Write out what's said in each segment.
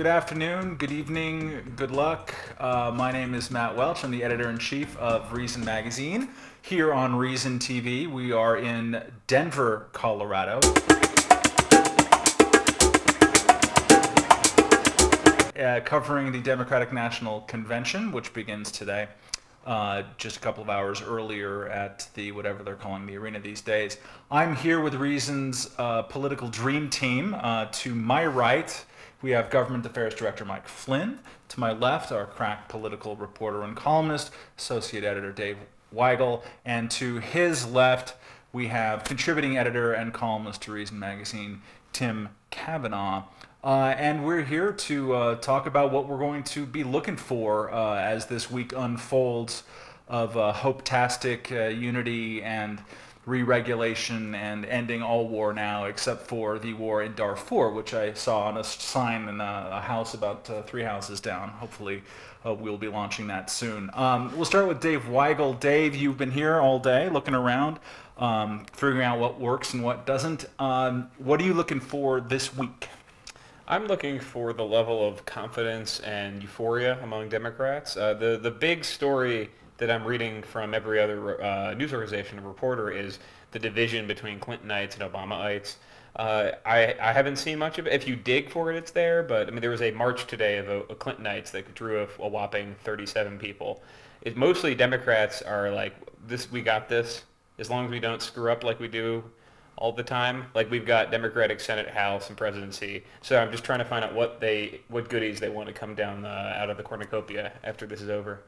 Good afternoon, good evening, good luck. My name is Matt Welch. I'm the editor-in-chief of Reason Magazine. Here on Reason TV, we are in Denver, Colorado. Covering the Democratic National Convention, which begins today, just a couple of hours earlier at the whatever they're calling the arena these days. I'm here with Reason's political dream team. To my right, we have Government Affairs Director Mike Flynn. To my left, our crack political reporter and columnist, Associate Editor Dave Weigel. And to his left, we have contributing editor and columnist to Reason Magazine, Tim Kavanaugh. And we're here to talk about what we're going to be looking for as this week unfolds of hope-tastic unity and re-regulation and ending all war now, except for the war in Darfur, which I saw on a sign in a house about 3 houses down. Hopefully we'll be launching that soon. We'll start with Dave Weigel. Dave, you've been here all day looking around, figuring out what works and what doesn't. What are you looking for this week? I'm looking for the level of confidence and euphoria among Democrats. The big story that I'm reading from every other news organization and reporter is the division between Clintonites and Obamaites. I haven't seen much of it. If you dig for it, it's there. But I mean, there was a march today of Clintonites that drew a whopping 37 people. Mostly Democrats are like, "This, we got this. As long as we don't screw up like we do all the time." Like, we've got Democratic Senate, House, and presidency. So I'm just trying to find out what goodies they want to come down out of the cornucopia after this is over.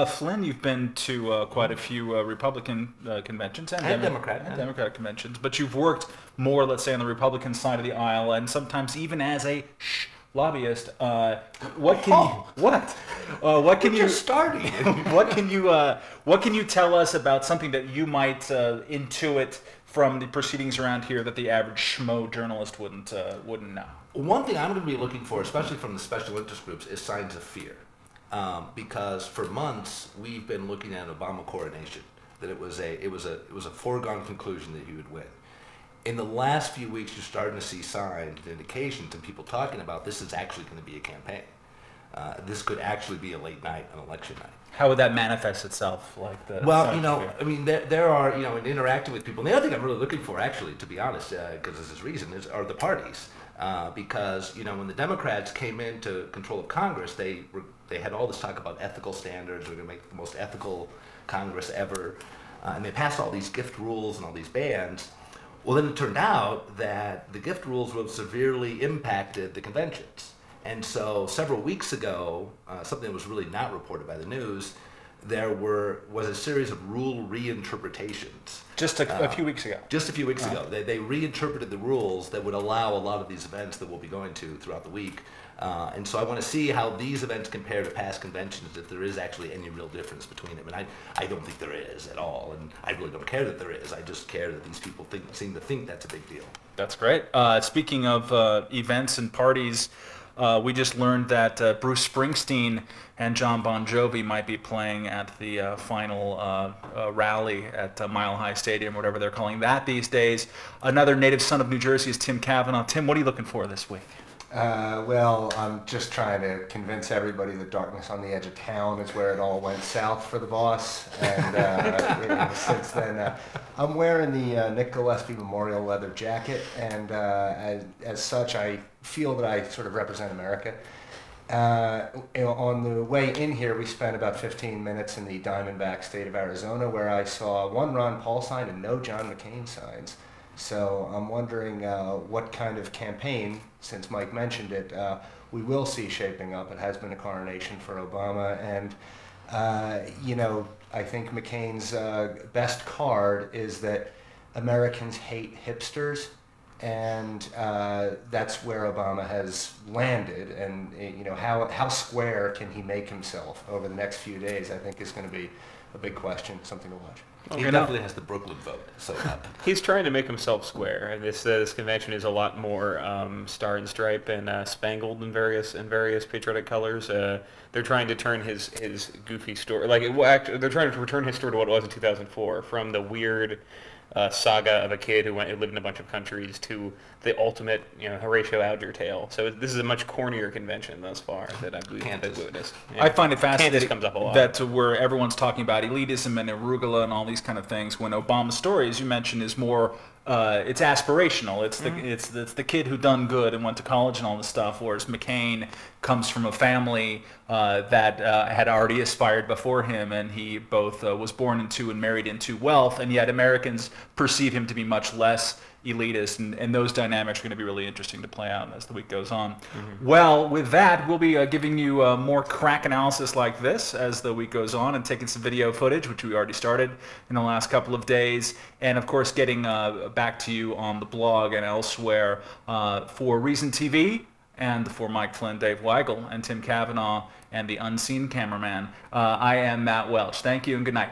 Flynn, you've been to quite a few Republican conventions and Democratic conventions, but you've worked more, let's say, on the Republican side of the aisle, and sometimes even as a lobbyist. What can you tell us about something that you might intuit from the proceedings around here that the average schmo journalist wouldn't know? One thing I'm going to be looking for, especially from the special interest groups, is signs of fear. Because for months we've been looking at Obama coronation, that it was a foregone conclusion that he would win. In the last few weeks, you're starting to see signs and indications and people talking about this is actually going to be a campaign. This could actually be a late night, an election night. How would that manifest itself? Well, I mean, there are, in interacting with people, and the other thing I'm really looking for, actually, to be honest, because this is reason, are the parties. Because, when the Democrats came into control of Congress, they had all this talk about ethical standards. We're going to make the most ethical Congress ever. And they passed all these gift rules and all these bans. Well, then it turned out that the gift rules would have severely impacted the conventions. And so several weeks ago, something that was really not reported by the news, there was a series of rule reinterpretations. Just a few weeks ago. Just a few weeks ago. They reinterpreted the rules that would allow a lot of these events that we'll be going to throughout the week. And so I want to see how these events compare to past conventions, if there is actually any real difference between them. And I don't think there is at all. And I really don't care that there is. I just care that these people seem to think that's a big deal. That's great. Speaking of events and parties, we just learned that Bruce Springsteen and John Bon Jovi might be playing at the final rally at Mile High Stadium, whatever they're calling that these days. Another native son of New Jersey is Tim Kavanaugh. Tim, what are you looking for this week? Well, I'm just trying to convince everybody that Darkness on the Edge of Town is where it all went south for the boss. And since then, I'm wearing the Nick Gillespie Memorial leather jacket. And as such, I feel that I sort of represent America. On the way in here, we spent about 15 minutes in the Diamondback state of Arizona, where I saw one Ron Paul sign and no John McCain signs. So I'm wondering what kind of campaign, since Mike mentioned it, we will see shaping up. It has been a coronation for Obama, and I think McCain's best card is that Americans hate hipsters, and that's where Obama has landed. And how square can he make himself over the next few days, I think, is going to be a big question, something to watch. He definitely has the Brooklyn vote. So he's trying to make himself square, and this convention is a lot more star and stripe and spangled in various patriotic colors. They're trying to turn his goofy story, they're trying to return his story to what it was in 2004, from the weird saga of a kid who lived in a bunch of countries to the ultimate, Horatio Alger tale. So this is a much cornier convention thus far that I've witnessed. Yeah. I find it fascinating comes up a lot. that where everyone's talking about elitism and arugula and all these kind of things, when Obama's story, as you mentioned, is more it's aspirational. It's it's the kid who done good and went to college and all this stuff. Whereas McCain comes from a family that had already aspired before him, and he both was born into and married into wealth, and yet Americans perceive him to be much less elitist, and those dynamics are going to be really interesting to play out as the week goes on. Well, with that, we'll be giving you more crack analysis like this as the week goes on, and taking some video footage, which we already started in the last couple of days, and of course getting back to you on the blog and elsewhere for Reason TV, and for Mike Flynn, Dave Weigel, and Tim Kavanaugh, and the unseen cameraman. I am Matt Welch. Thank you and good night.